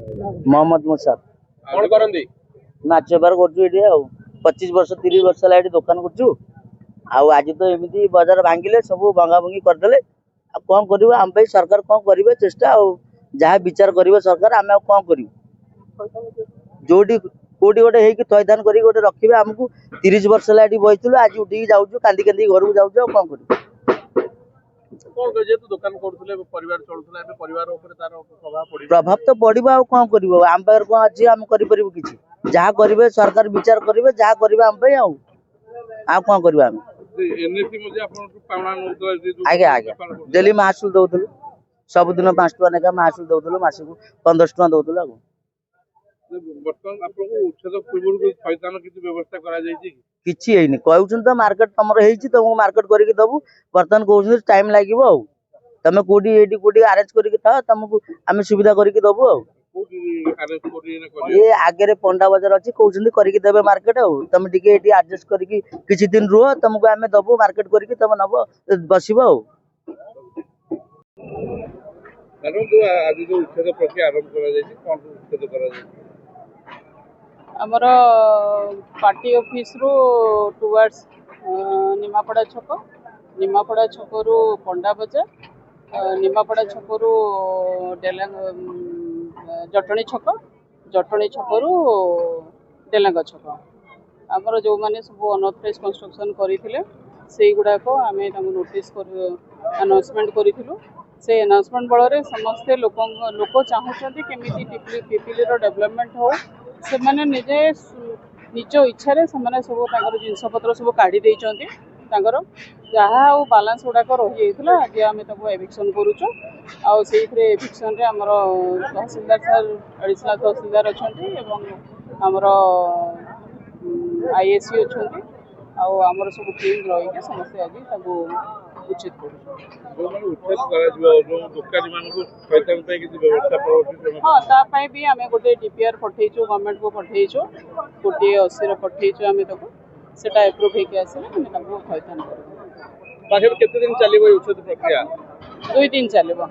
मोहम्मद मुसाफ कौन करंदी माछ बेपार कर 25 वर्ष 30 वर्ष है दुकान कर आज तो एमती बजार भांगिले सब भंगा भंगी करदे कौन कर आम सरकार कौन करेंगे चेष्टा जहाँ विचार कर सरकार आम कौन कर जोटी कौटी गोटे थैथान कर रखिए आमको 30 वर्ष है बहीलु आज उठिक जाऊँ कांदी कांदी घर को जाऊँ कौन कर जेतु दुकान करथुले परिवार चलथुला एबे परिवार ऊपर तार प्रभाव पड़ी प्रभाव तो पड़ो आ कौन कर आम पाखे कौन अच्छी आम करूँ कि जहाँ करेंगे सरकार विचार करेंगे जहाँ करेंगे आम आ कौन कर एनएसी मध्ये आपन पावना नउतला आगे आगे डेली महसूल दौलु सबुदिन 5 टका लेखा महसूल दौलु मासक 1500 टका दौलु बर्तमान आपको उच्छेद पूर्व थैथान किसी व्यवस्था करा जाई छी किछि हैनी कहउछन तो मार्केट तमर हेछि तुमको मार्केट करके दबु बर्तमान कहउछन टाइम लागिवो तमे कोडी एडी कोडी अरेंज करके था तुमको आमे सुविधा करके दबु ये आगे पंडा बाजार अच्छी कहउछन करके देबे मार्केट तुम टिके एडी एडजस्ट करके किछि दिन रुह तुमको आमे दबु मार्केट करके तुम नबो बसिबो कारण तो आज जो उच्छेद प्रक्रिया आरंभ करा जाई छी कोन उच्छेद करा जाई आमर पार्टी ऑफिस रु टुवर्ड्स निमापड़ा छक रु पंडा बजार निमापड़ा छक रु जटणी छक रु डेलांग छक आमर जो माने सब अनऑथराइज कंस्ट्रक्शन करथिले सेई गुडाक आमे तांको नोटिस अनाउंसमेंट करिथिलु से अनाउंसमेंट बल समस्ते लोक चाहूँ केमी पिपिली डेवलपमेंट हो से मैंने निजे निज इच्छा से सब जिनपतर सब काढ़ी जहाँ बालांस गुड़ाक रही जाता आज आम एविक्शन करुचु एविक्शन रे आमर तहसीलदार सर एडिशनल तहसीलदार अच्छा आमर आईएससी अच्छा आमर सब टीम रही समस्ते आज उचित हाँ भी आम गोटे डीपीआर पठेचु गवर्नमेंट को पठेचु गोटे 80 पठेचु आम से एप्रूव होकर आसे थैथान केते दिन चलिबो उच्छेद प्रक्रिया 2 दिन चलिबो।